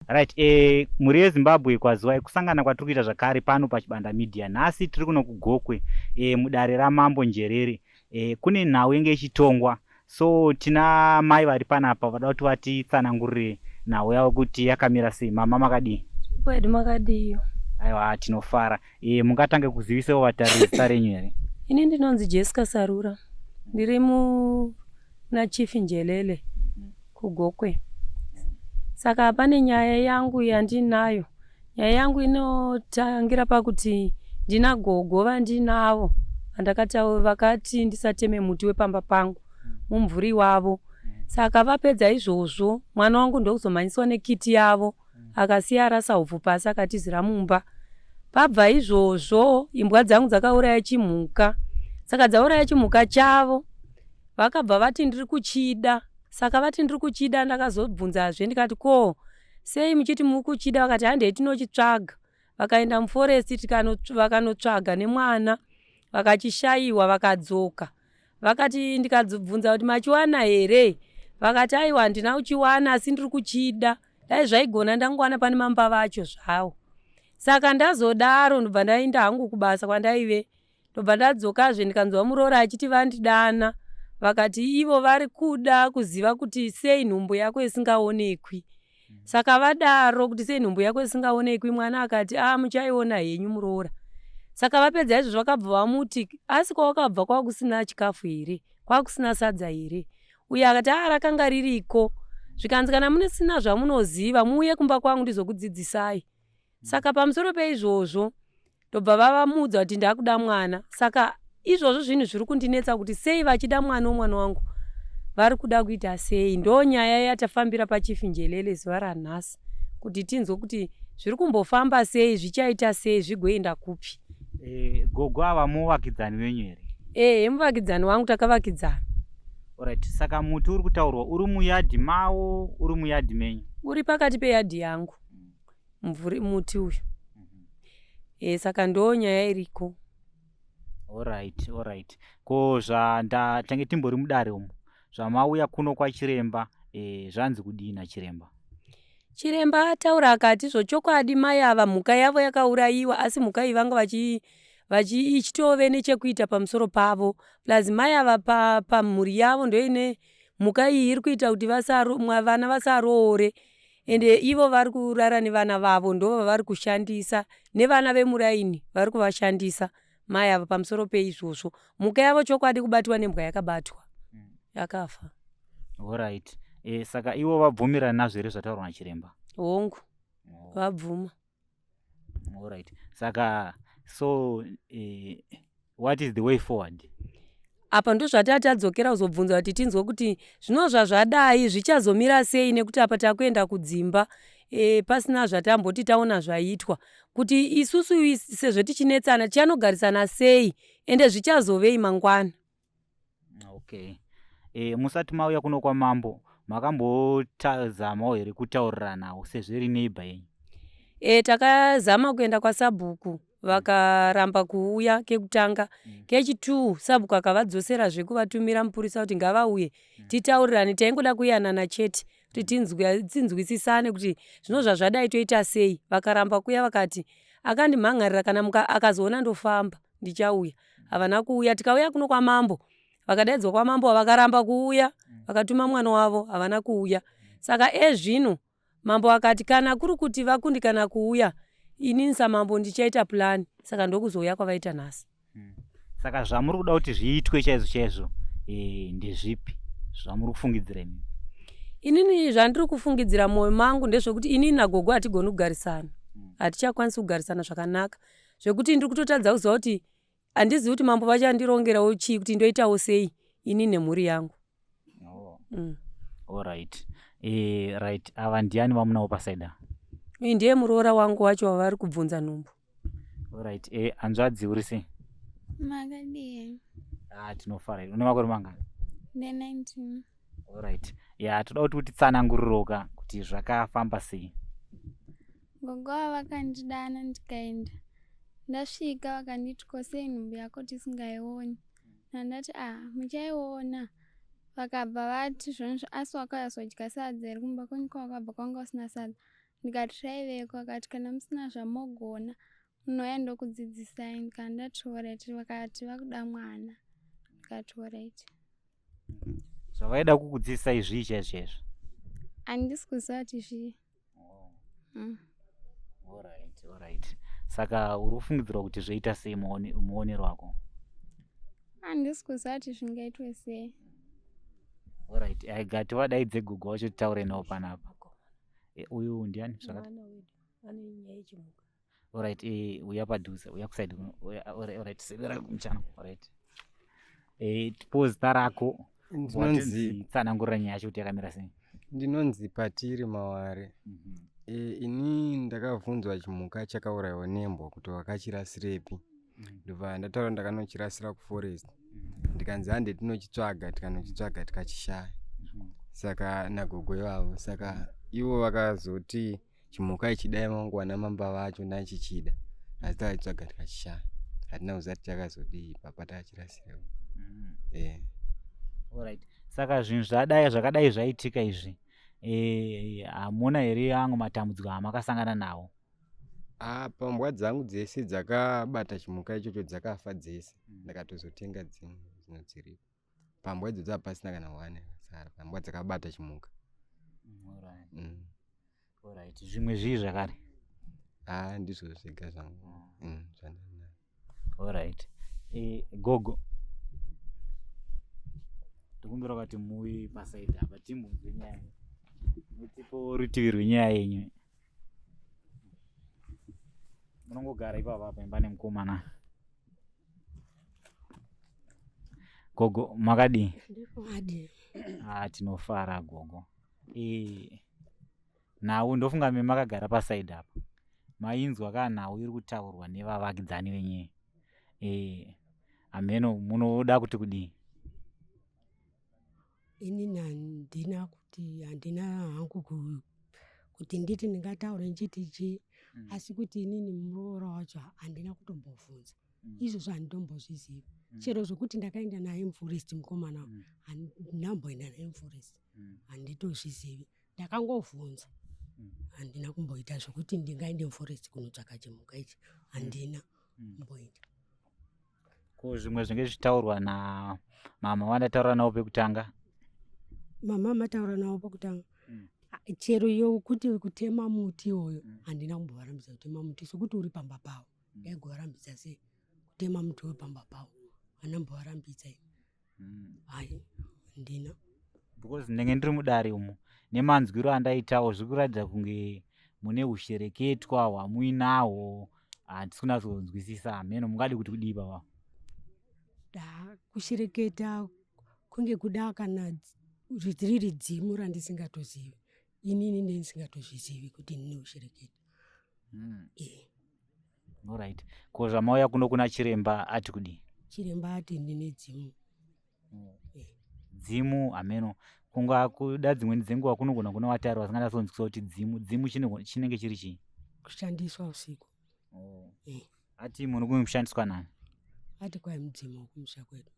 Right, muri yeZimbabwe kwaziwai kusangana kwatiri kuita zvakare pano paChibanda Media. Nhasi tiri kuno kuGokwe mudare raMambo Njerere. Kune nhau inge ichitongwa, so tina mai vari panapa vada kuti vatitsanangurire nhau yavo kuti yakamira sei. Mama makadii? Kwedu makadiyo. Aiwa, tinofara. Mungatange kuzivisawo vatari zita renyu here? Ini ndinonzi Jessica Sarura, ndiri muna Chief Njelele kuGokwe. Saka pane nyaya yangu yandinayo. Nyaya yangu inotangira pakuti ndina gogo vandinavo vandakatawo vakati ndisateme muti wepamba pangu mumvuri wavo. Saka vapedza izvozvo mwana wangu ndokuzomhanyiswa nekiti yavo akasiya arasa hubvu pasi akatizira mumba. Pabva izvozvo imbwa dzangu dzakauraya chimhuka. Saka dzauraya chimhuka chavo vakabva vati ndiri kuchida. Saka vati ndiri kuchida ndakazobvunzazve ndikati ko sei muchiti muri kuchida? Vakati handei tinochitsvaga. Vakaenda muforesti vakanotsvaga nemwana vakachishayiwa vakadzoka. Vakati ndikabvunza kuti machiwana here? Vakati aiwa handina kuchiwana asi ndiri kuchida. Dai zvaigona ndangowana pane mamba vacho zvavo. Saka ndazodaro ndobva ndaenda hangu kubasa kwandaive. Ndobva ndadzokazve ndikanzwa muroora achiti vandidana. Vakati ivo vari kuda kuziva kuti sei nhumbu yako isingaonekwi. Saka vadaro kuti sei nhumbu yako isingaonekwi. Mwana akati muchaiona henyu muroora. Saka vapedza izvo vakabva vamuti asi kwawakabva kwakusina chikafu here? Kwakusina sadza here? Uye akati rakanga ririko. Zvikanzi kana munisina zvamunoziva muuye kumba kwangu ndizokudzidzisai. Saka pamusoro peizvozvo ndobva vavamuudza kuti ndakuda mwana. Saka izvozvo zvinhu zviri kundinetsa kuti sei vachida mwana womwana wangu vari kuda kuita sei. Ndo nyaya yatafambira paChief Njelele zuva ranhasi kuti tinzwe kuti zviri kumbofamba sei, zvichaita sei, zvigoenda kupi. Gogo ava muvakidzani wenyu here? Muvakidzani wangu, takavakidzana. Alright, saka muti uri kutaurwa uri muyadhi mavo, uri muyadhi menyu? Uri pakati peyadhi yangu muti uyu. Saka ndo nyaya iriko. Alright. Ko tange timbori mudare umu zvamauya kuno kwachiremba, zvanzi kudii nachiremba? Chiremba ataura akati zvochokwadi mai ava mhuka yavo yakaurayiwa asi mhuka iyi vanga ichitove nechekuita pamusoro pavo. Plus mai ava pamhuri yavo ndoine mhuka iyi iri kuita kuti vana vasaroore. Ende ivo vari kurara nevana vavo ndo vavari kushandisa nevana vemuraini vari kuvashandisa mai ava pamusoro peizvozvo. Mhuka yavo chokwadi kubatwa nembwa yakabatwa yakafa. Alright. Saka ivo vabvumirana nazvo here zvataurwa nachiremba? Hongu, vabvuma. Alright. Saka so what is the way forward? Apa ndo zvatati tadzokera kuzobvunza kuti tinzwe kuti zvinozva zvadai zvichazomira sei, nekuti apa takuenda kudzimba pasina zvatamboti taona zvaitwa. Kuti isusu sezvo tichinetsana tichanogarisana sei ende zvichazovei mangwana. Okay. Musati mauya kuno kwaMambo makambozamawo here kutaurira nawo sezvo iri neighbor yenyu? Takazama kuenda kwaSabhuku vakaramba kuuya kekutanga. Kechitu Sabhuku akavadzosera zvekuvatumira mupurisa kuti ngavauye titaurirane, taingoda kuyanana chete kuti tinzwisisane kuti zvinozva zvadai toita sei. Vakaramba kuuya vakati akandimhangarira kana akazoona ndofamba ndichauya. Havana kuuya. Tikauya kuno kwaMambo vakadaidzwa kwaMambo vakaramba kuuya vakatuma mwana wavo havana kuuya. Saka ezvino Mambo akati kana kuri kuti vakundikana kuuya inini saMambo ndichaita plan. Saka ndokuzouya kwavaita nhasi. Saka zvamuri kuda kuti zviitwe chaizvo ndezvipi zvamuri kufungidzira imi? Inini zvandiri kufungidzira mwoyo mangu ndezvekuti inini nagogo hatigoni kugarisana. Hatichakwanisi kugarisana zvakanaka. Zvekuti ndiri kutotadza kuziva kuti handizivi kuti Mambo vachandirongerawo chii kuti ndoitawo sei inini nemhuri yangu. Alright. Right. Ava ndiani vamunawo pasaida? Uyu ndiye muroora wangu wacho wavari kubvunza nhumbu. Alright. Hanzvadzi uri sei? Makadii? Tinofara. Une makore mangani? 19. Alright. Toda kuti utitsananguriroka kuti zvakafamba sei. Gogo vakandidana ndikaenda. Ndasvika vakanditi sei nhumbu yako tisingaioni. Ndandati muchaiona. Vakabva vati zvonizvo asi wakazodya sadza here kumba kwenyu kwawakabva kwanga usina sadza. ndikati raiveko, akati kana musina zvamogona munouya ndokudzidzisai. Ndikati ndati oreti, vakati vakuda mwana. Ndikati oreti. Zvavaida kukudzidzisai zvii chaizvo? Handisi kuziva kuti zvii. Alright. Saka uri kufungidzira kuti zvoita sei muonero wako? Handisi kuziva kuti zvingaitwe sei. Alright, aigati wadaidze gogo wacho titaure nawo panapa. Uyu ndiani zvakati? Ane nyaya yechimuka. Alright, uya padhuze, uya kuside. Alright, severa kumuchana. Alright. Tipose zita rako. Ndinonzi tsanangurira nyaya yacho kuti yakamira sei? Ndinonzi Patiri Maware. Ini ndakabvunzwa chimuka chakaurayiwa nembwa kuti wakachirasirepi. Ndobva ndataura ndakanochirasira kuforest. Ndikanzi hande tinochitsvaga, tikanochitsvaga tikachishaya. Saka nagogo ivavo, saka ivo vakazoti chimuka ichidai mangwana mamba vacho nachichida. Asi takachitsvaga tikachishaya. Hatina kuziva kuti chakazodii papa takachirasirewo. Alright. Saka zvinhu zvakadai zvaitika izvi. Hamuna here amwe matambudziko amakasangana nawo? Pambwa dzangu dzese dzakabata chimuka ichocho dzakafa dzese. Ndakatozotenga dzimwe dzinodziripo. Pambwa idzodzo hapasina kana one yakasara. Pambwa dzakabata chimuka. Alright. Zvimwe zvii zvakare? Ndizvo zvega zvangu. Zvandanayo. Alright. Gogo. Ndikumbira kuti muwi pasaidi apa timbunzwe nyaya. Mutipo rutivi rwenyaya yenyu. Munongogara ipapa paimba nemukomana. Gogo, makadii? Adi. Tinofara gogo. Nhau ndofunga makagara pasaidi apa. Mainzwa kana nhau iri kutaurwa nevavakidzani venyu. Ameno munoda kuti kudii? Ini handina kuti handina hangu kuti nditi ndingataura nchiti chi, asi kuti inini muroora wacho handina kutombobvunza. Izvozvo handitombozviziva. Chero zvokuti ndakaenda naye muforest mukomana handinamboenda naye muforest. Handitozvizivi. Ndakangovhunza. Handina kumboita zvokuti ndingaende muforest kunotsvaka chimuka ichi. Handina kumboita. Ko zvimwe zvinge zvichitaurwa namama wandataura nawo pekutanga? Mama mataura nawo pekutanga. Chero iyo kuti kutema muti iwoyo handina kumbovarambidza kutema muti sokuti uri pamba pavo. Ndaigovarambidza sei kutema muti wepamba pavo. Handambovarambidza. Hai, handina. Because ndenge ndiri mudare umo nemanzwiro andaitawo zviri kuratidza kunge mune ushereketwa hwamuinahwo handisi kunatsonzwisisa. Hameno mungadi kuti kudii baba? Kushereketa kunge kuda kana riri dzimu randisingatozivi. Inini ndisingatozvizivi kuti ndine ushereketa. Alright. Ko zvamauya kuno kuna chiremba ati kudii? Chiremba ati ndine dzimu. Dzimu hameno. Kunga kuda dzimweni dzenguva kunogona kuna vatari vasinganyatsonzwisisa kuti dzimu chinenge chiri chii? Kushandiswa usiku. Ati munhu kunoshandiswa nani? Ati kwai mudzimu wekumusha kwedu.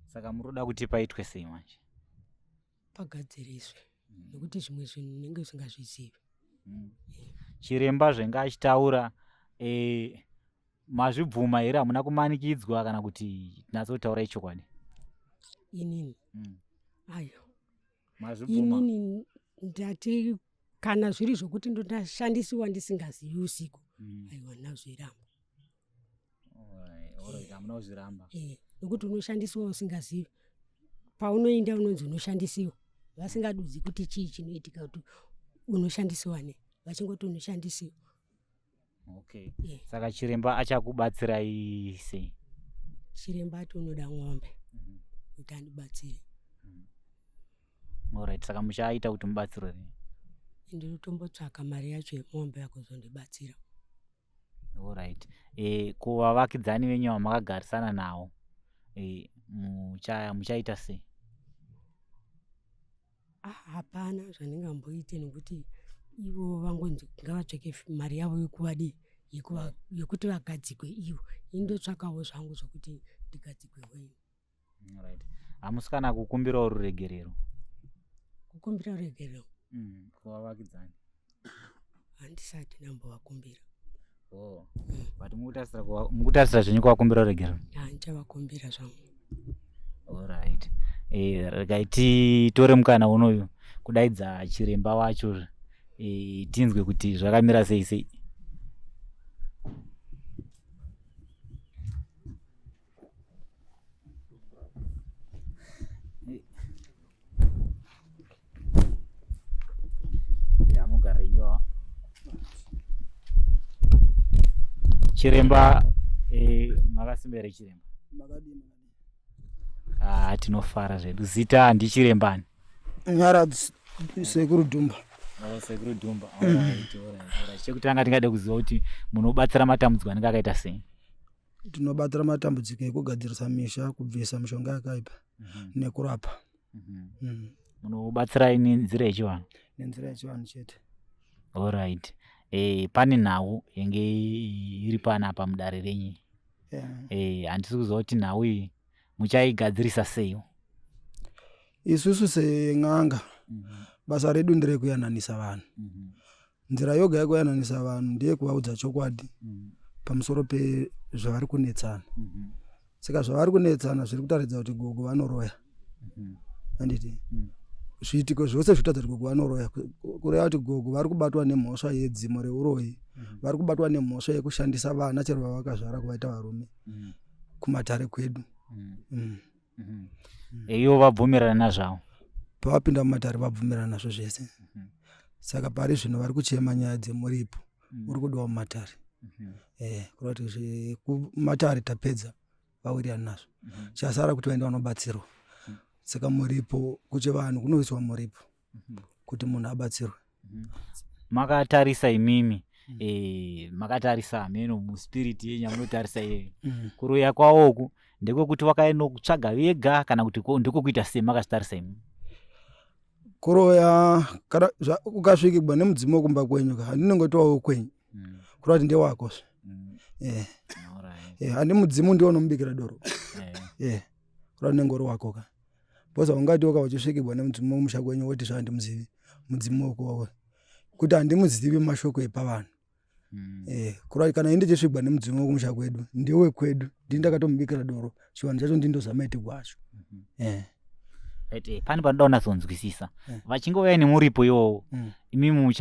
Saka muroda kuti paitwe sei manje? Pagadziriswe. Nekuti zvimwe zvinhu unenge usingazvizivi. Chiremba zvenga achitaura mazvibvuma here? Hamuna kumanikidzwa kana kuti natsotaura chokwadi? Inini. Ayo. Mazvibvuma. Inini ndati kana zviri zvokuti ndoshandisiwa ndisingazivi usiku. Aiwa nazviramba. Alright, hamuna kuzviramba. Nekuti unoshandisiwa usingazivi. Paunoenda unonzi unoshandisiwa. Vasingadudzi kuti chii chinoitika kuti unoshandisiwa ne. Vachingoti unoshandisiwa. Okay. Saka chiremba achakubatsirai sei? Chiremba ati unoda ng'ombe. Kuti andibatsire. Alright, saka muchaita kuti mubatsire. Ndinotombotsvaka mari yacho yemombe yakuzondibatsira. Alright. Kuvavakidzani venyu vamakagarisana nawo muchaita sei? Hapana zvandingamboite nekuti ivo vangonzi ngavatsvake mari yavo yekuvadii yekuti vagadzikwe ivo. Indotsvakawo zvangu zvokuti ndigadzikwe wenyu. Alright. Hamusi kana kukumbirawo ruregerero? Kukumbira ruregerero Kuvavakidzani. handisati ndambovakumbira. But mukutarisira zvenyu kuvakumbira regera. Handichavakumbira zvangu. Alright. Regai titore mukana unoyu kudaidza chiremba wacho tinzwe kuti zvakamira sei sei. Mugara iyo chiremba makasimbere chiremba. Tinofara zvedu. Zita handi chirembani. Nyaradzi Sekuru Dhumba. Sekuru Dhumba. Alright. Chekutanga tingade kuziva kuti munobatsira matambudziko anenge akaita sei. Tinobatsira matambudziko ekugadzirisa misha, kubvisa mishonga yakaipa nekurapa. Munobatsira nenzira yechivanhu. Nenzira yechivanhu chete. Alright. Pane nhau yenge iri panapa mudare renyu. Handisi kuziva kuti nhau iyi muchaigadzirisa sei. Isusu sen'anga basa redu nderekuyananisa vanhu. Nzira yoga yekuyananisa vanhu ndeyekuvaudza chokwadi pamusoro pezvavari kunetsana. Saka zvavari kunetsana zviri kutaridza kuti gogo vanoroya. Handiti zviitiko zvose zvitaridza kuti gogo vanoroya. Kureva kuti gogo vari kubatwa nemhosva yedzimo reuroyi. Vari kubatwa nemhosva yekushandisa vana chero vavakazvara kuvaita varume kumatare kwedu. Iyo vabvumirana nazvavo. Pavapinda mumatare vabvumirana nazvo zvese. Saka pari zvino vari kuchema nyaya dzemuripo uri kudiwa mumatare. Kureva kuti kumatare tapedza vawirirana nazvo. Chasara kuti vaende vanobatsirwa. Saka muripo kuche vanhu kunoiswa muripo kuti munhu abatsirwe. Makatarisa imimi makatarisa hameno muspiriti yenyu munotarisa iyeyo. Kuroya kwawoku ndekwekuti vakainokutsvaga vega kana kuti ndekwekuita sei makazvitarisa imimi. Kuroya kana ukasvikirwa nemudzimu wokumba kwenyu handinongotiwawo kwenyu. Kureva kuti ndewako. Handi mudzimu ndiwo unomubikira doro. Kureva nengori wako ka. Boza ungati waka uchisvikirwa nemudzimu womusha kwenyu woti zvandimuzivi mudzimu wokuwawe. Kuti handimuzivi mashoko epavanhu. Kureva kana ndichisvikirwa nemudzimu wokumusha kwedu ndiwe kwedu ndindakatomubikira doro chivanhu chacho ndindozama iti kwacho. Pane panoda kunazonzwisisa. Vachingouya nemuripo iwowo imimi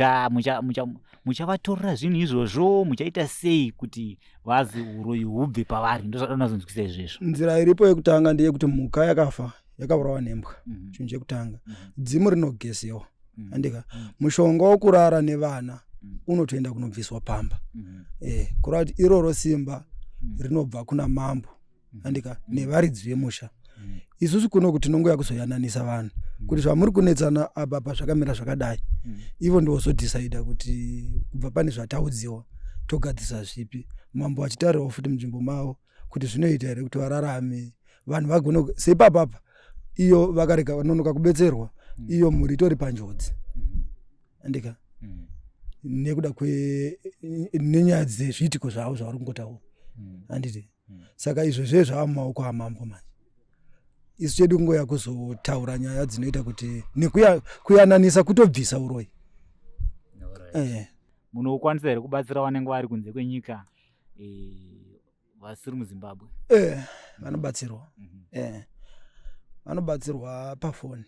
muchavatorera zvinhu izvozvo muchaita sei kuti vazi uroyi hubve pavari. Ndozvada kunazonzwisisa izvezvo. Nzira iripo yekutanga ndeyekuti mhuka yakafa yakaurawa nembwa. Chinhu chekutanga. Dzimu rinogesewa. Handika mushonga wokurara nevana unotoenda kunobviswa pamba. Kureva kuti iroro simba rinobva kuna mambo. Handika nevaridzi vemusha. Isusu kuno tinongoya kuzoyananisa vanhu kuti zvamuri kunetsana apa pazvakamira zvakadai. Ivo ndozodhisaida kuti kubva pane zvataudziwa togadzisa zvipi. Mambo achitarirawo futi munzvimbo mavo kuti zvinoita here kuti vararame vanhu vagone seipapapa iyo vakarega vanonoka kubetserwa iyo mhuri itori panjodzi. Handika nekuda nenyaya dzezviitiko zvavo zvavari kungotaura. Handiti saka izvozvo zvava mumaoko amambo manje. Isu chedu ngoya kuzotaura nyaya dzinoita kuti nekuyananisa kutobvisa uroyi. Munokwanisa here kubatsira vanenge vari kunze kwenyika vasiri muZimbabwe? Vanobatsirwa. Vanobatsirwa pafoni.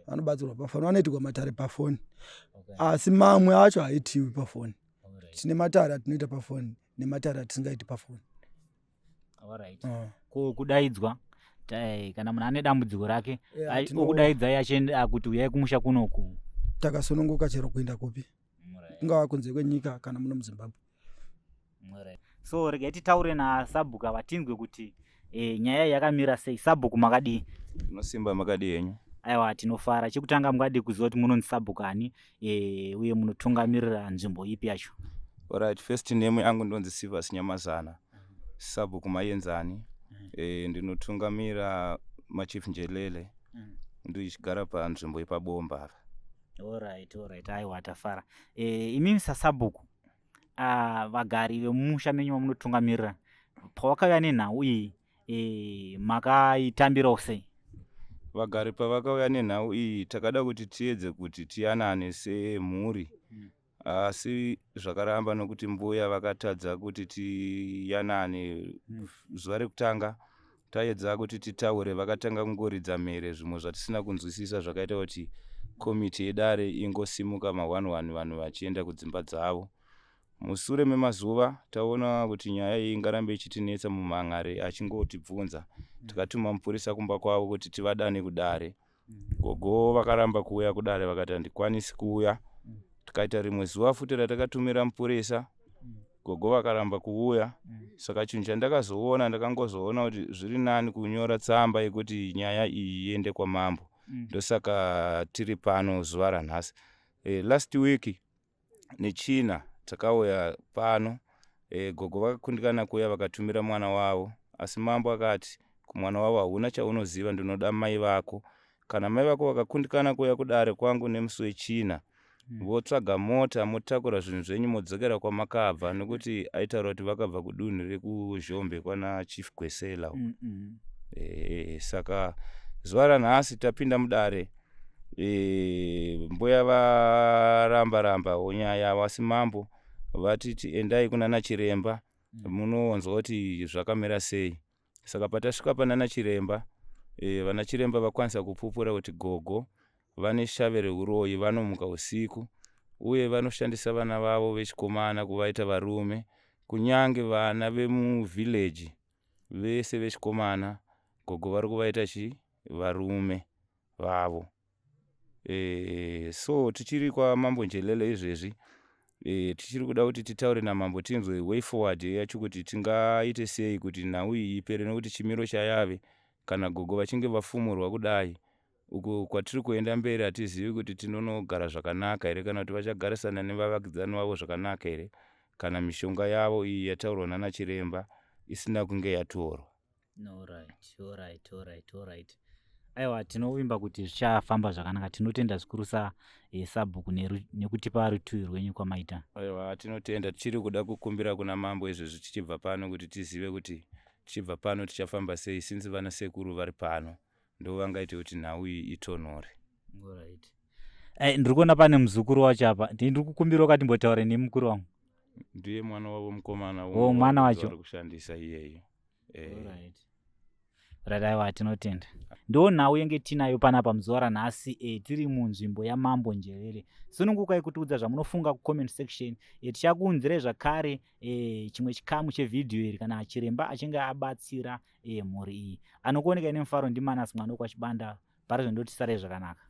Vanobatsirwa pafoni. Vanoitirwa matare pafoni. Asi mamwe acho haitiwi pafoni. Tine matare atinoita pafoni nematare atisingaiti pafoni. Kudaidzwa kana munhu ane dambudziko rake okudaidzai achienda kuti uyai kumusha kunoku. Takasununguka chero kuenda kupi. Kungava kunze kwenyika kana muno muZimbabwe. So regai titaure naSabhuku vatinzwe kuti nyaya yakamira sei. Sabhuku makadii? Munosimba makadii henyu? Aiwa tinofara. Chekutanga mungadi kuziva kuti munonzi Sabhuku ani uye munotungamirira nzvimbo ipi yacho? Alright, first name yangu ndonzi Sivas Nyamazana. Sabhuku Mayenzani. Ndinotungamira machief Njelele. Ndichigara panzvimbo yepabomba. Alright. Aiwa tafara. Imimi saSabhuku vagari vemumusha menyu vamunotungamirira pawakauya nenhau iyi makaitambirawo sei? vagari pavakauya nenhau iyi takada kuti tiedze kuti tiyanane semhuri, asi zvakaramba nokuti mbuya vakatadza kuti tiyanane. Zuva rekutanga taedza kuti titaure, vakatanga kungoridza mhere, zvimwe zvatisina kunzwisisa zvakaita kuti komiti yedare ingosimuka ma1-1 vanhu vachienda kudzimba dzavo. Mushure memazuva taona kuti nyaya iyi ingarambe ichitinetsa mumhan'are, achingotibvunza. Tikatuma mupurisa kumba kwavo kuti tivadane kudare. Gogo vakaramba kuuya kudare, vakati handikwanisi kuuya. Tikaita rimwe zuva futi ratakatumira mupurisa, gogo vakaramba kuuya. Saka chinhu chandakazoona, ndakangozoona kuti zviri nani kunyora tsamba yekuti nyaya iyi iende kwamambo. Ndosaka tiri pano zuva ranhasi. Last week nechina takauya pano, gogo vakakundikana kuuya vakatumira mwana wavo, asi mambo akati kumwana wavo hauna chaunoziva, ndinoda mai vako. Kana mai vako vakakundikana kuuya kudare kwangu nemusi wechina, votsvaga mota motakura zvinhu zvenyu modzokera kwamakabva, nokuti aitaura kuti vakabva kudunhu rekuzhombe kwana Chief Gwesela. Saka zuva ranhasi tapinda mudare, mbuya varamba nyaya, asi mambo vatiti endai kunana chiremba munoonzwa kuti zvakamira sei. Saka patasvika panana chiremba, vana chiremba vakwanisa kupupura kuti gogo vane shave reuroyi, vanomuka usiku, uye vanoshandisa vana vavo vechikomana kuvaita varume, kunyange vana vemuvhileji vese vechikomana gogo vari kuvaita varume vavo. So tichiri kwamambo Njelele izvezvi, tichiri kuda kuti titaure namambo tinzwe way forward yacho kuti tingaite sei kuti nhau iyi ipere, nokuti chimiro chayave kana gogo vachinge vafumurwa kudai, uko kwatiri kuenda mberi hatizivi kuti tinonogara zvakanaka here, kana kuti vachagarisana nevavakidzani vavo zvakanaka here, kana mishonga yavo iyi yataurwa nana chiremba isina kunge yatorwa. Alright. Aiwa, tinovimba kuti zvichafamba zvakanaka. Tinotenda zvikurusa Sabhuku nekutipa rutuviro rwenyu kwamaita. Aiwa, tinotenda, tichiri kuda kukumbira kuna mambo izvezvi tichibva pano kuti tizive kuti tichibva pano tichafamba sei, sinzi vana sekuru vari pano ndo vangaite kuti nhau iyi itonore. Ndiri kuona pane muzukuru wacho apa. Ndiri kukumbira wakati mbotaure nemukuru wangu. Ndiye mwana wavo mukomana mwana wacho kushandisa iyeyo. Aiwa, tinotenda. Ndo nhau yenge tinayo panapa muzuva ranhasi, tiri munzvimbo yamambo Njelele. Sunungukai kutiudza zvamunofunga kucomment section. Tichakuunzirai zvakare chimwe chikamu chevhidhiyo iri kana chiremba achinge abatsira mhuri iyi. Anokuoneka ine mufaro ndiManasi Mwanoko Chibanda. Parizvo ndotisarai zvakanaka.